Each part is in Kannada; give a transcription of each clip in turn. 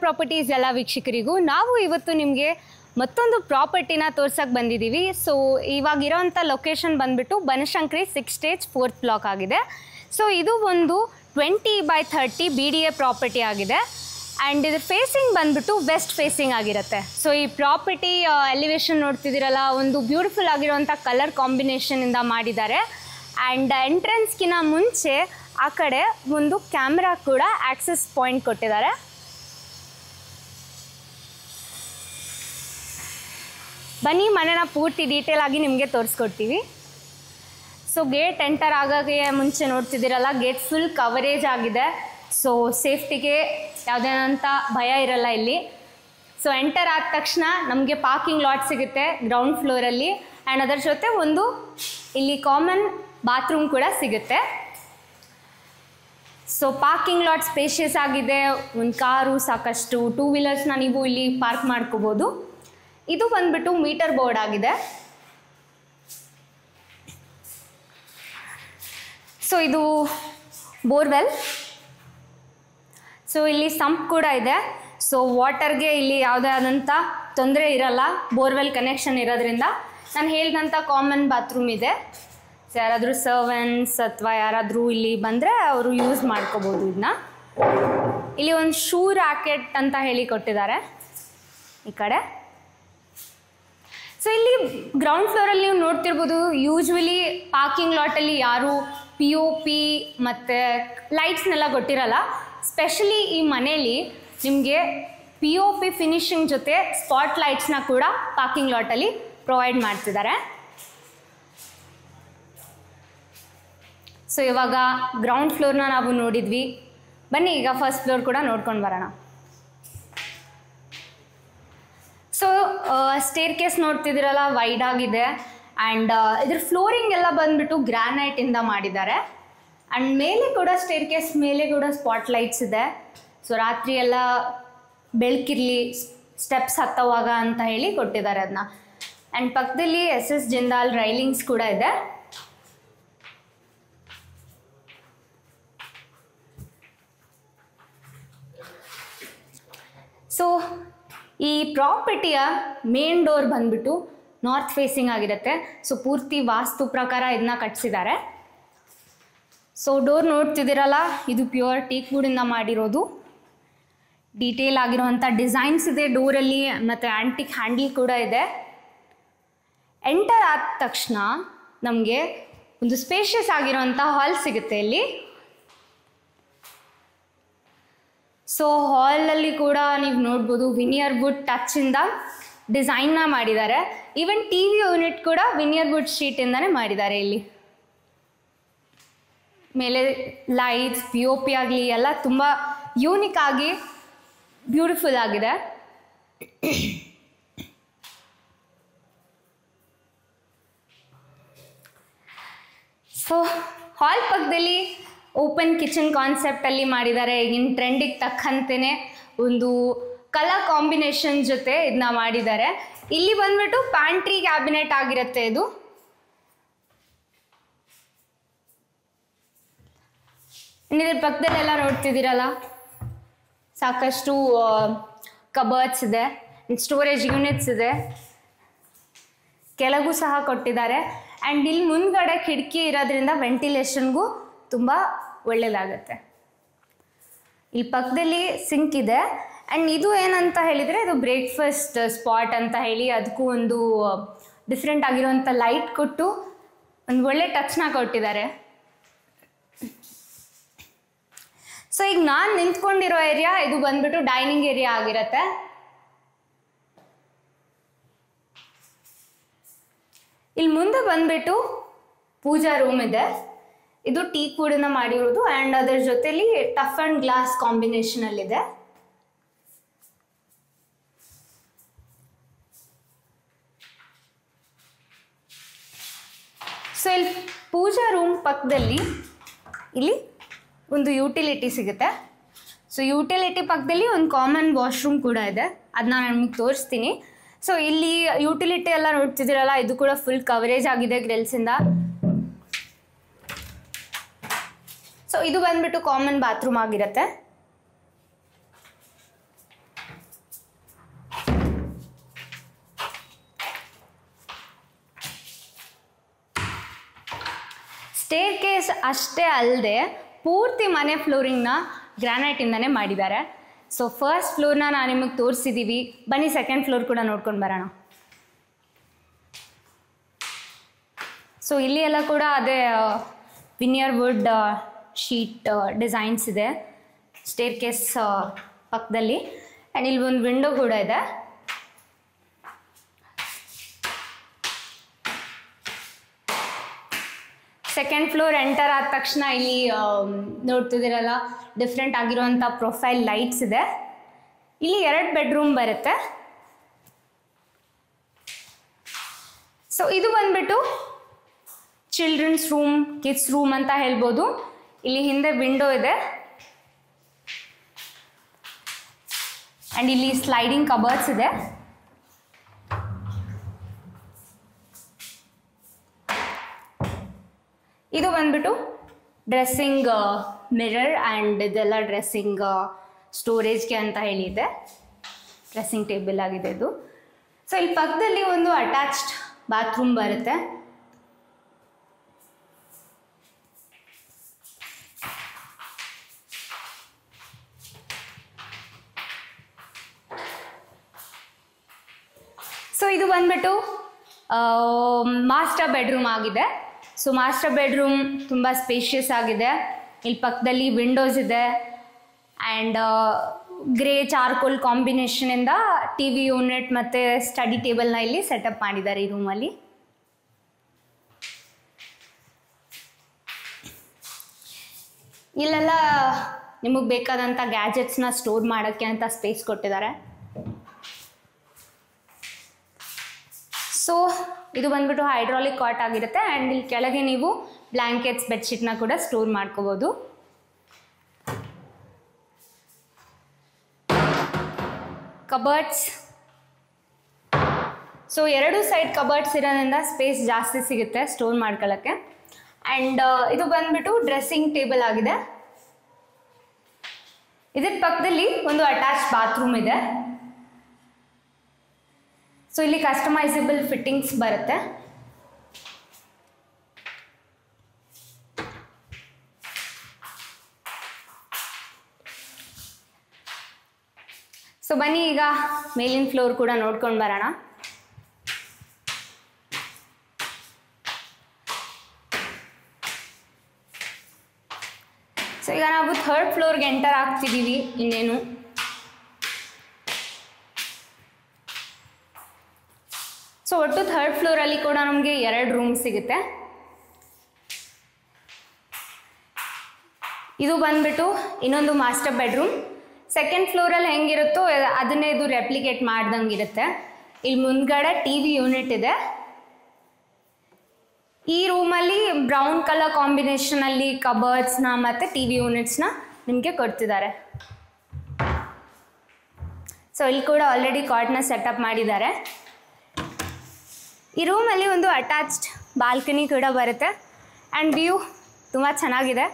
ಪ್ರಾಪರ್ಟೀಸ್ ಎಲ್ಲ ವೀಕ್ಷಕರಿಗೂ ನಾವು ಇವತ್ತು ನಿಮಗೆ ಮತ್ತೊಂದು ಪ್ರಾಪರ್ಟಿನ ತೋರ್ಸಕ್ಕೆ ಬಂದಿದ್ದೀವಿ. ಸೊ ಇವಾಗಿರೋಂಥ ಲೊಕೇಶನ್ ಬಂದುಬಿಟ್ಟು ಬನಶಂಕರಿ 6 ಸ್ಟೇಜ್ 4th ಬ್ಲಾಕ್ ಆಗಿದೆ. ಸೊ ಇದು ಒಂದು 20/30 BDA ಪ್ರಾಪರ್ಟಿ ಆಗಿದೆ ಆ್ಯಂಡ್ ಇದು ಫೇಸಿಂಗ್ ಬಂದುಬಿಟ್ಟು ವೆಸ್ಟ್ ಫೇಸಿಂಗ್ ಆಗಿರುತ್ತೆ. ಸೊ ಈ ಪ್ರಾಪರ್ಟಿ ಎಲಿವೇಶನ್ ನೋಡ್ತಿದ್ದೀರಲ್ಲ, ಒಂದು ಬ್ಯೂಟಿಫುಲ್ ಆಗಿರೋಂಥ ಕಲರ್ ಕಾಂಬಿನೇಷನಿಂದ ಮಾಡಿದ್ದಾರೆ ಆ್ಯಂಡ್ ಎಂಟ್ರೆನ್ಸ್ಗಿನ ಮುಂಚೆ ಆ ಕಡೆ ಒಂದು ಕ್ಯಾಮ್ರಾ ಕೂಡ ಆಕ್ಸೆಸ್ ಪಾಯಿಂಟ್ ಕೊಟ್ಟಿದ್ದಾರೆ. ಬನ್ನಿ ಮನೆನ ಪೂರ್ತಿ ಡೀಟೇಲ್ ಆಗಿ ನಿಮಗೆ ತೋರಿಸ್ಕೊಡ್ತೀವಿ. ಸೊ ಗೇಟ್ ಎಂಟರ್ ಆಗೋಕ್ಕೆ ಮುಂಚೆ ನೋಡ್ತಿದ್ದೀರಲ್ಲ, ಗೇಟ್ ಫುಲ್ ಕವರೇಜ್ ಆಗಿದೆ. ಸೊ ಸೇಫ್ಟಿಗೆ ಯಾವುದೇನಂತ ಭಯ ಇರಲ್ಲ ಇಲ್ಲಿ. ಸೊ ಎಂಟರ್ ಆದ ತಕ್ಷಣ ನಮಗೆ ಪಾರ್ಕಿಂಗ್ ಲಾಟ್ ಸಿಗುತ್ತೆ ಗ್ರೌಂಡ್ ಫ್ಲೋರಲ್ಲಿ ಆ್ಯಂಡ್ ಅದರ ಜೊತೆ ಒಂದು ಇಲ್ಲಿ ಕಾಮನ್ ಬಾತ್ರೂಮ್ ಕೂಡ ಸಿಗುತ್ತೆ. ಸೊ ಪಾರ್ಕಿಂಗ್ ಲಾಟ್ ಸ್ಪೇಷಿಯಸ್ ಆಗಿದೆ. ಒಂದು ಕಾರು ಸಾಕಷ್ಟು 2 ವೀಲರ್ಸ್ನ ನೀವು ಇಲ್ಲಿ ಪಾರ್ಕ್ ಮಾಡ್ಕೋಬೋದು. ಇದು ಬಂದ್ಬಿಟ್ಟು ಮೀಟರ್ ಬೋರ್ಡ್ ಆಗಿದೆ. ಸೊ ಇದು ಬೋರ್ವೆಲ್. ಸೊ ಇಲ್ಲಿ ಸಂಪ್ ಕೂಡ ಇದೆ. ಸೊ ವಾಟರ್ಗೆ ಇಲ್ಲಿ ಯಾವುದೇ ಆದಂಥ ತೊಂದರೆ ಇರಲ್ಲ, ಬೋರ್ವೆಲ್ ಕನೆಕ್ಷನ್ ಇರೋದ್ರಿಂದ. ನಾನು ಹೇಳಿದಂಥ ಕಾಮನ್ ಬಾತ್ರೂಮ್ ಇದೆ. ಸೊ ಯಾರಾದರೂ ಸರ್ವೆಂಟ್ಸ್ ಅಥವಾ ಯಾರಾದರೂ ಇಲ್ಲಿ ಬಂದರೆ ಅವರು ಯೂಸ್ ಮಾಡ್ಕೋಬೋದು ಇದನ್ನ. ಇಲ್ಲಿ ಒಂದು ಶೂ ರ್ಯಾಕೆಟ್ ಅಂತ ಹೇಳಿ ಕೊಟ್ಟಿದ್ದಾರೆ ಈ ಕಡೆ. ಸೊ ಇಲ್ಲಿ ಗ್ರೌಂಡ್ ಫ್ಲೋರಲ್ಲಿ ನೀವು ನೋಡ್ತಿರ್ಬೋದು, ಯೂಶ್ವಲಿ ಪಾರ್ಕಿಂಗ್ ಲಾಟಲ್ಲಿ ಯಾರು POP ಮತ್ತು ಲೈಟ್ಸ್ನೆಲ್ಲ ಕೊಟ್ಟಿರಲ್ಲ. ಸ್ಪೆಷಲಿ ಈ ಮನೇಲಿ ನಿಮಗೆ POP ಫಿನಿಶಿಂಗ್ ಜೊತೆ ಸ್ಪಾಟ್ ಲೈಟ್ಸ್ನ ಕೂಡ ಪಾರ್ಕಿಂಗ್ ಲಾಟಲ್ಲಿ ಪ್ರೊವೈಡ್ ಮಾಡ್ತಿದ್ದಾರೆ. ಸೊ ಇವಾಗ ಗ್ರೌಂಡ್ ಫ್ಲೋರ್ನ ನಾವು ನೋಡಿದ್ವಿ. ಬನ್ನಿ ಈಗ ಫಸ್ಟ್ ಫ್ಲೋರ್ ಕೂಡ ನೋಡ್ಕೊಂಡು ಬರೋಣ. ಸೊ ಸ್ಟೇರ್ ಕೇಸ್ ನೋಡ್ತಿದ್ದೀರಲ್ಲ, ವೈಡ್ ಆಗಿದೆ ಆ್ಯಂಡ್ ಇದ್ರ ಫ್ಲೋರಿಂಗ್ ಎಲ್ಲ ಬಂದುಬಿಟ್ಟು ಗ್ರಾನೈಟಿಂದ ಮಾಡಿದ್ದಾರೆ. ಆ್ಯಂಡ್ ಮೇಲೆ ಕೂಡ ಸ್ಟೇರ್ ಕೇಸ್ ಮೇಲೆ ಕೂಡ ಸ್ಪಾಟ್ ಲೈಟ್ಸ್ ಇದೆ. ಸೊ ರಾತ್ರಿ ಎಲ್ಲ ಬೆಳಕಿರಲಿ, ಸ್ಟೆಪ್ಸ್ ಹತ್ತುವಾಗ ಅಂತ ಹೇಳಿ ಕೊಟ್ಟಿದ್ದಾರೆ ಅದನ್ನ. ಆ್ಯಂಡ್ ಪಕ್ಕದಲ್ಲಿ SS ಜಿಂದಾಲ್ ರೈಲಿಂಗ್ಸ್ ಕೂಡ ಇದೆ. ಸೊ ಈ ಪ್ರಾಪರ್ಟಿಯ ಮೇನ್ ಡೋರ್ ಬಂದ್ಬಿಟ್ಟು ನಾರ್ತ್ ಫೇಸಿಂಗ್ ಆಗಿರುತ್ತೆ. ಸೊ ಪೂರ್ತಿ ವಾಸ್ತು ಪ್ರಕಾರ ಇದನ್ನ ಕಟ್ಸಿದ್ದಾರೆ. ಸೊ ಡೋರ್ ನೋಡ್ತಿದ್ದೀರಲ್ಲ, ಇದು ಪ್ಯೂರ್ ಟೀಕ್ ವುಡಿಂದ ಮಾಡಿರೋದು. ಡೀಟೇಲ್ ಆಗಿರೋವಂಥ ಡಿಸೈನ್ಸ್ ಇದೆ ಡೋರಲ್ಲಿ ಮತ್ತು ಆ್ಯಂಟಿಕ್ ಹ್ಯಾಂಡಲ್ ಕೂಡ ಇದೆ. ಎಂಟರ್ ಆದ ತಕ್ಷಣ ನಮಗೆ ಒಂದು ಸ್ಪೇಷಿಯಸ್ ಆಗಿರೋವಂಥ ಹಾಲ್ ಸಿಗುತ್ತೆ ಇಲ್ಲಿ. ಸೊ ಹಾಲಲ್ಲಿ ಕೂಡ ನೀವು ನೋಡ್ಬೋದು ವಿನಿಯರ್ ವುಡ್ ಟಚ್ಚಿಂದ ಡಿಸೈನ್ನ ಮಾಡಿದ್ದಾರೆ. ಈವನ್ TV ಯೂನಿಟ್ ಕೂಡ ವಿನಿಯರ್ ವುಡ್ ಶೀಟಿಂದನೇ ಮಾಡಿದ್ದಾರೆ. ಇಲ್ಲಿ ಮೇಲೆ ಲೈಟ್ಸ್ POP ಆಗಲಿ ಎಲ್ಲ ತುಂಬ ಯೂನಿಕ್ ಆಗಿ ಬ್ಯೂಟಿಫುಲ್ ಆಗಿದೆ. ಸೊ ಹಾಲ್ ಪಕ್ಕದಲ್ಲಿ ಓಪನ್ ಕಿಚನ್ ಕಾನ್ಸೆಪ್ಟಲ್ಲಿ ಮಾಡಿದ್ದಾರೆ. ಈಗಿನ ಟ್ರೆಂಡಿಗೆ ತಕ್ಕಂತೆಯೇ ಒಂದು ಕಲರ್ ಕಾಂಬಿನೇಷನ್ ಜೊತೆ ಇದನ್ನ ಮಾಡಿದ್ದಾರೆ. ಇಲ್ಲಿ ಬಂದ್ಬಿಟ್ಟು ಪ್ಯಾಂಟ್ರಿ ಕ್ಯಾಬಿನೆಟ್ ಆಗಿರುತ್ತೆ ಇದು. ಇದ್ರ ಪಕ್ಕದಲ್ಲೆಲ್ಲ ನೋಡ್ತಿದ್ದೀರಲ್ಲ, ಸಾಕಷ್ಟು ಕಬರ್ಡ್ಸ್ ಇದೆ, ಸ್ಟೋರೇಜ್ ಯೂನಿಟ್ಸ್ ಇದೆ, ಕೆಳಗೂ ಸಹ ಕೊಟ್ಟಿದ್ದಾರೆ. ಆ್ಯಂಡ್ ಇಲ್ಲಿ ಮುಂದ್ಗಡೆ ಕಿಟಕಿ ಇರೋದ್ರಿಂದ ವೆಂಟಿಲೇಷನ್ಗೂ ತುಂಬ ಒಳ್ಳೆಯದಾಗತ್ತೆ. ಇಲ್ಲಿ ಪಕ್ಕದಲ್ಲಿ ಸಿಂಕ್ ಇದೆ. ಆ್ಯಂಡ್ ಇದು ಏನಂತ ಹೇಳಿದರೆ, ಇದು ಬ್ರೇಕ್ಫಾಸ್ಟ್ ಸ್ಪಾಟ್ ಅಂತ ಹೇಳಿ ಅದಕ್ಕೂ ಒಂದು ಡಿಫ್ರೆಂಟ್ ಆಗಿರುವಂಥ ಲೈಟ್ ಕೊಟ್ಟು ಒಂದು ಒಳ್ಳೆ ಟಚ್ನ ಕೊಟ್ಟಿದ್ದಾರೆ. ಸೊ ಈಗ ನಾನು ನಿಂತ್ಕೊಂಡಿರೋ ಏರಿಯಾ ಇದು ಬಂದ್ಬಿಟ್ಟು ಡೈನಿಂಗ್ ಏರಿಯಾ ಆಗಿರುತ್ತೆ. ಇಲ್ಲಿ ಮುಂದೆ ಬಂದ್ಬಿಟ್ಟು ಪೂಜಾ ರೂಮ್ ಇದೆ. ಇದು ಟೀಕ್ ವುಡ್ನ ಮಾಡಿರೋದು ಆ್ಯಂಡ್ ಅದರ ಜೊತೆಲಿ ಟಫ್ ಆ್ಯಂಡ್ ಗ್ಲಾಸ್ ಕಾಂಬಿನೇಷನಲ್ಲಿದೆ. ಸೊ ಇಲ್ಲಿ ಪೂಜಾ ರೂಮ್ ಪಕ್ಕದಲ್ಲಿ ಇಲ್ಲಿ ಒಂದು ಯುಟಿಲಿಟಿ ಸಿಗುತ್ತೆ. ಸೊ ಯುಟಿಲಿಟಿ ಪಕ್ಕದಲ್ಲಿ ಒಂದು ಕಾಮನ್ ವಾಶ್ರೂಮ್ ಕೂಡ ಇದೆ, ಅದನ್ನ ನಾನು ನಿಮಗೆ ತೋರಿಸ್ತೀನಿ. ಸೊ ಇಲ್ಲಿ ಯುಟಿಲಿಟಿ ಎಲ್ಲ ನೋಡ್ತಿದ್ದೀರಲ್ಲ, ಇದು ಕೂಡ ಫುಲ್ ಕವರೇಜ್ ಆಗಿದೆ ಗ್ರಿಲ್ಸಿಂದ. ಸೊ ಇದು ಬಂದ್ಬಿಟ್ಟು ಕಾಮನ್ ಬಾತ್ರೂಮ್ ಆಗಿರುತ್ತೆ. ಸ್ಟೇರ್ ಕೇಸ್ ಅಷ್ಟೇ ಅಲ್ಲದೆ ಪೂರ್ತಿ ಮನೆ ಫ್ಲೋರಿಂಗ್ನ ಗ್ರಾನೈಟಿಂದನೇ ಮಾಡಿದ್ದಾರೆ. ಸೊ ಫಸ್ಟ್ ಫ್ಲೋರ್ನ ನಾನು ನಿಮಗೆ ತೋರಿಸಿದ್ದೀವಿ. ಬನ್ನಿ ಸೆಕೆಂಡ್ ಫ್ಲೋರ್ ಕೂಡ ನೋಡ್ಕೊಂಡು ಬರೋಣ. ಸೊ ಇಲ್ಲಿ ಎಲ್ಲ ಕೂಡ ಅದೇ ವಿನಿಯರ್ ವುಡ್ ಶೀಟ್ ಡಿಸೈನ್ಸ್ ಇದೆ ಸ್ಟೇರ್ ಕೇಸ್ ಪಕ್ಕದಲ್ಲಿ. ಆ್ಯಂಡ್ ಇಲ್ಲಿ ಒಂದು ವಿಂಡೋ ಕೂಡ ಇದೆ. ಸೆಕೆಂಡ್ ಫ್ಲೋರ್ ಎಂಟರ್ ಆದ ತಕ್ಷಣ ಇಲ್ಲಿ ನೋಡ್ತಿದ್ದೀರಲ್ಲ ಡಿಫ್ರೆಂಟ್ ಆಗಿರುವಂಥ ಪ್ರೊಫೈಲ್ ಲೈಟ್ಸ್ ಇದೆ. ಇಲ್ಲಿ 2 ಬೆಡ್ರೂಮ್ ಬರುತ್ತೆ. ಸೊ ಇದು ಬಂದ್ಬಿಟ್ಟು ಚಿಲ್ಡ್ರನ್ಸ್ ರೂಮ್, ಕಿಡ್ಸ್ ರೂಮ್ ಅಂತ ಹೇಳ್ಬೋದು. ಇಲ್ಲಿ ಹಿಂದೆ ವಿಂಡೋ ಇದೆ ಆ್ಯಂಡ್ ಇಲ್ಲಿ ಸ್ಲೈಡಿಂಗ್ ಕಬರ್ಡ್ಸ್ ಇದೆ. ಇದು ಬಂದ್ಬಿಟ್ಟು ಡ್ರೆಸ್ಸಿಂಗ್ ಮಿರರ್ ಆ್ಯಂಡ್ ಇದೆಲ್ಲ ಡ್ರೆಸ್ಸಿಂಗ್ ಸ್ಟೋರೇಜ್ಗೆ ಅಂತ ಹೇಳಿದೆ. ಡ್ರೆಸ್ಸಿಂಗ್ ಟೇಬಲ್ ಆಗಿದೆ ಇದು. ಸೊ ಇಲ್ಲಿ ಪಕ್ಕದಲ್ಲಿ ಒಂದು ಅಟ್ಯಾಚ್ಡ್ ಬಾತ್ರೂಮ್ ಬರುತ್ತೆ. ಸೊ ಇದು ಬಂದ್ಬಿಟ್ಟು ಮಾಸ್ಟರ್ ಬೆಡ್ರೂಮ್ ಆಗಿದೆ. ಸೊ ಮಾಸ್ಟರ್ ಬೆಡ್ರೂಮ್ ತುಂಬ ಸ್ಪೇಷಿಯಸ್ ಆಗಿದೆ. ಇಲ್ಲಿ ಪಕ್ಕದಲ್ಲಿ ವಿಂಡೋಸ್ ಇದೆ ಆ್ಯಂಡ್ ಗ್ರೇ ಚಾರ್ಕೋಲ್ ಕಾಂಬಿನೇಷನಿಂದ ಟಿ ವಿ ಯೂನಿಟ್ ಮತ್ತು ಸ್ಟಡಿ ಟೇಬಲ್ನ ಇಲ್ಲಿ ಸೆಟಪ್ ಮಾಡಿದ್ದಾರೆ ಈ ರೂಮಲ್ಲಿ. ಇಲ್ಲೆಲ್ಲ ನಿಮಗೆ ಬೇಕಾದಂಥ ಗ್ಯಾಜೆಟ್ಸ್ನ ಸ್ಟೋರ್ ಮಾಡೋಕ್ಕೆ ಅಂತ ಸ್ಪೇಸ್ ಕೊಟ್ಟಿದ್ದಾರೆ. ಸೊ ಇದು ಬಂದ್ಬಿಟ್ಟು ಹೈಡ್ರಾಲಿಕ್ ಕಾಟ್ ಆಗಿರುತ್ತೆ ಆ್ಯಂಡ್ ಇಲ್ಲಿ ಕೆಳಗೆ ನೀವು ಬ್ಲ್ಯಾಂಕೆಟ್ಸ್ ಬೆಡ್ಶೀಟ್ನ ಕೂಡ ಸ್ಟೋರ್ ಮಾಡ್ಕೋಬೋದು. ಕಬರ್ಡ್ಸ್, ಸೊ 2 ಸೈಡ್ ಕಬರ್ಡ್ಸ್ ಇರೋದ್ರಿಂದ ಸ್ಪೇಸ್ ಜಾಸ್ತಿ ಸಿಗುತ್ತೆ ಸ್ಟೋರ್ ಮಾಡ್ಕೊಳ್ಳೋಕ್ಕೆ. ಆ್ಯಂಡ್ ಇದು ಬಂದ್ಬಿಟ್ಟು ಡ್ರೆಸ್ಸಿಂಗ್ ಟೇಬಲ್ ಆಗಿದೆ. ಇದರ ಪಕ್ಕದಲ್ಲಿ ಒಂದು ಅಟ್ಯಾಚ್ ಬಾತ್ರೂಮ್ ಇದೆ. ಸೊ ಇಲ್ಲಿ ಕಸ್ಟಮೈಸಬಲ್ ಫಿಟ್ಟಿಂಗ್ಸ್ ಬರುತ್ತೆ. ಸೊ ಬನ್ನಿ ಈಗ ಮೇಲಿನ ಫ್ಲೋರ್ ಕೂಡ ನೋಡ್ಕೊಂಡು ಬರೋಣ. ಸೊ ಈಗ ನಾವು 3rd ಫ್ಲೋರ್ಗೆ ಎಂಟರ್ ಆಗ್ತಿದ್ದೀವಿ. ಇನ್ನೇನು ಸೊ ಒಟ್ಟು 3rd ಫ್ಲೋರಲ್ಲಿ ಕೂಡ ನಮಗೆ 2 ರೂಮ್ ಸಿಗುತ್ತೆ. ಇದು ಬಂದ್ಬಿಟ್ಟು ಇನ್ನೊಂದು ಮಾಸ್ಟರ್ ಬೆಡ್ರೂಮ್. ಸೆಕೆಂಡ್ ಫ್ಲೋರಲ್ಲಿ ಹೆಂಗಿರುತ್ತೋ ಅದನ್ನೇ ಇದು ರೆಪ್ಲಿಕೇಟ್ ಮಾಡ್ದಂಗೆ ಇರುತ್ತೆ. ಇಲ್ಲಿ ಮುಂದ್ಗಡೆ ಟಿ ವಿ ಯೂನಿಟ್ ಇದೆ. ಈ ರೂಮಲ್ಲಿ ಬ್ರೌನ್ ಕಲರ್ ಕಾಂಬಿನೇಷನಲ್ಲಿ ಕಬರ್ಡ್ಸ್ನ ಮತ್ತು ಟಿ ವಿ ಯೂನಿಟ್ಸ್ನ ನಿಮಗೆ ಕೊಡ್ತಿದ್ದಾರೆ. ಸೊ ಇಲ್ಲಿ ಕೂಡ ಆಲ್ರೆಡಿ ಕಾಟ್ನ ಸೆಟಪ್ ಮಾಡಿದ್ದಾರೆ. ಈ ರೂಮಲ್ಲಿ ಒಂದು ಅಟ್ಯಾಚ್ಡ್ ಬಾಲ್ಕನಿ ಕೂಡ ಬರುತ್ತೆ ಆ್ಯಂಡ್ ವ್ಯೂ ತುಂಬ ಚೆನ್ನಾಗಿದೆ.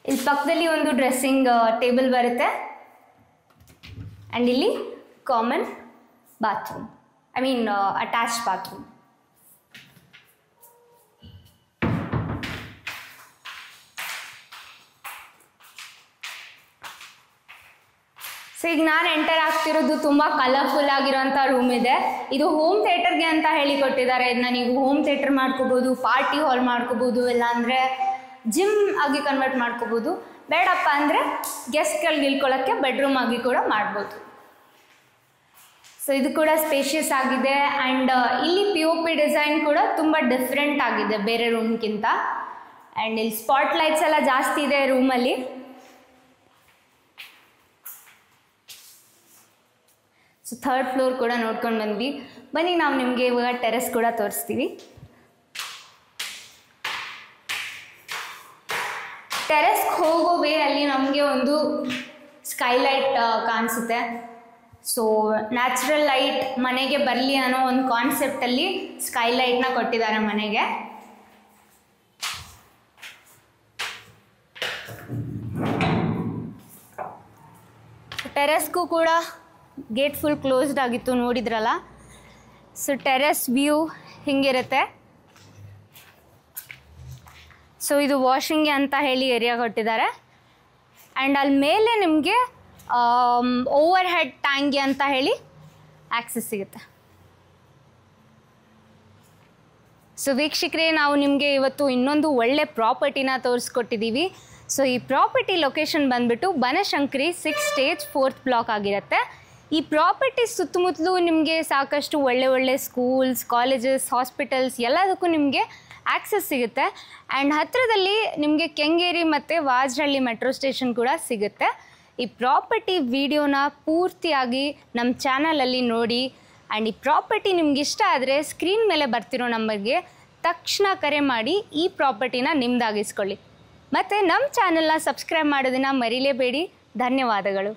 ಇಲ್ಲಿ ಪಕ್ಕದಲ್ಲಿ ಒಂದು ಡ್ರೆಸ್ಸಿಂಗ್ ಟೇಬಲ್ ಬರುತ್ತೆ ಆ್ಯಂಡ್ ಇಲ್ಲಿ common bathroom, I mean attached bathroom. So ಈಗ ನಾನು ಎಂಟರ್ ಆಗ್ತಿರೋದು ತುಂಬ ಕಲರ್ಫುಲ್ ಆಗಿರೋಂಥ ರೂಮ್ ಇದೆ. ಇದು ಹೋಮ್ ಥಿಯೇಟರ್ಗೆ ಅಂತ ಹೇಳಿ ಕೊಟ್ಟಿದ್ದಾರೆ. ಇದನ್ನ ನೀವು ಹೋಮ್ ಥಿಯೇಟರ್ ಮಾಡ್ಕೋಬೋದು, ಪಾರ್ಟಿ ಹಾಲ್ ಮಾಡ್ಕೋಬೋದು, ಇಲ್ಲಾಂದರೆ ಜಿಮ್ ಆಗಿ ಕನ್ವರ್ಟ್ ಮಾಡ್ಕೋಬೋದು. ಬೇಡಪ್ಪ ಅಂದರೆ ಗೆಸ್ಟ್ಗಳಿಗೆ ಇಳ್ಕೊಳ್ಳೋಕ್ಕೆ ಬೆಡ್ರೂಮ್ ಆಗಿ ಕೂಡ ಮಾಡ್ಬೋದು. ಸೊ ಇದು ಕೂಡ ಸ್ಪೇಷಿಯಸ್ ಆಗಿದೆ ಆ್ಯಂಡ್ ಇಲ್ಲಿ POP ಡಿಸೈನ್ ಕೂಡ ತುಂಬ ಡಿಫ್ರೆಂಟ್ ಆಗಿದೆ ಬೇರೆ ರೂಮ್ಗಿಂತ. ಆ್ಯಂಡ್ ಇಲ್ಲಿ ಸ್ಪಾಟ್ ಲೈಟ್ಸ್ ಎಲ್ಲ ಜಾಸ್ತಿ ಇದೆ ರೂಮಲ್ಲಿ. ಸೊ 3rd ಫ್ಲೋರ್ ಕೂಡ ನೋಡ್ಕೊಂಡು ಬಂದ್ವಿ. ಬನ್ನಿ ನಾವು ನಿಮಗೆ ಇವಾಗ ಟೆರೆಸ್ ಕೂಡ ತೋರಿಸ್ತೀವಿ. ಟೆರೆಸ್ಗೆ ಹೋಗೋ ವೇ ಅಲ್ಲಿ ನಮಗೆ ಒಂದು ಸ್ಕೈಲೈಟ್ ಕಾಣಿಸುತ್ತೆ. ಸೊ ನ್ಯಾಚುರಲ್ ಲೈಟ್ ಮನೆಗೆ ಬರಲಿ ಅನ್ನೋ ಒಂದು ಕಾನ್ಸೆಪ್ಟಲ್ಲಿ ಸ್ಕೈಲೈಟ್ನ ಕೊಟ್ಟಿದ್ದಾರೆ ಮನೆಗೆ. ಟೆರೆಸ್ಗೂ ಕೂಡ ಗೇಟ್ ಫುಲ್ ಕ್ಲೋಸ್ಡ್ ಆಗಿತ್ತು ನೋಡಿದ್ರಲ್ಲ. ಸೊ ಟೆರೆಸ್ ವ್ಯೂ ಹಿಂಗಿರುತ್ತೆ. ಸೊ ಇದು ವಾಷಿಂಗ್ಗೆ ಅಂತ ಹೇಳಿ ಏರಿಯಾ ಕೊಟ್ಟಿದ್ದಾರೆ. ಆ್ಯಂಡ್ ಅಲ್ಲಿ ಮೇಲೆ ನಿಮಗೆ ಓವರ್ ಹೆಡ್ ಟ್ಯಾಂಗಿ ಅಂತ ಹೇಳಿ ಆಕ್ಸೆಸ್ ಸಿಗುತ್ತೆ. ಸೊ ವೀಕ್ಷಕರೇ, ನಾವು ನಿಮಗೆ ಇವತ್ತು ಇನ್ನೊಂದು ಒಳ್ಳೆ ಪ್ರಾಪರ್ಟಿನ ತೋರಿಸ್ಕೊಟ್ಟಿದ್ದೀವಿ. ಸೊ ಈ ಪ್ರಾಪರ್ಟಿ ಲೊಕೇಶನ್ ಬಂದುಬಿಟ್ಟು ಬನಶಂಕರಿ 6 ಸ್ಟೇಜ್ 4th ಬ್ಲಾಕ್ ಆಗಿರುತ್ತೆ. ಈ ಪ್ರಾಪರ್ಟಿ ಸುತ್ತಮುತ್ತಲೂ ನಿಮಗೆ ಸಾಕಷ್ಟು ಒಳ್ಳೆ ಸ್ಕೂಲ್ಸ್, ಕಾಲೇಜಸ್, ಹಾಸ್ಪಿಟಲ್ಸ್ ಎಲ್ಲದಕ್ಕೂ ನಿಮಗೆ ಆಕ್ಸೆಸ್ ಸಿಗುತ್ತೆ. ಆ್ಯಂಡ್ ಹತ್ತಿರದಲ್ಲಿ ನಿಮಗೆ ಕೆಂಗೇರಿ ಮತ್ತು ವಾಜರಳ್ಳಿ ಮೆಟ್ರೋ ಸ್ಟೇಷನ್ ಕೂಡ ಸಿಗುತ್ತೆ. ಈ ಪ್ರಾಪರ್ಟಿ ವಿಡಿಯೋನ ಪೂರ್ತಿಯಾಗಿ ನಮ್ಮ ಚಾನಲಲ್ಲಿ ನೋಡಿ. ಆ್ಯಂಡ್ ಈ ಪ್ರಾಪರ್ಟಿ ನಿಮ್ಗೆ ಇಷ್ಟ ಆದರೆ ಸ್ಕ್ರೀನ್ ಮೇಲೆ ಬರ್ತಿರೋ ನಂಬರ್ಗೆ ತಕ್ಷಣ ಕರೆ ಮಾಡಿ ಈ ಪ್ರಾಪರ್ಟಿನ ನಿಮ್ಮದಾಗಿಸ್ಕೊಳ್ಳಿ. ಮತ್ತು ನಮ್ಮ ಚಾನಲ್ನ ಸಬ್ಸ್ಕ್ರೈಬ್ ಮಾಡೋದನ್ನು ಮರೀಲೇಬೇಡಿ. ಧನ್ಯವಾದಗಳು.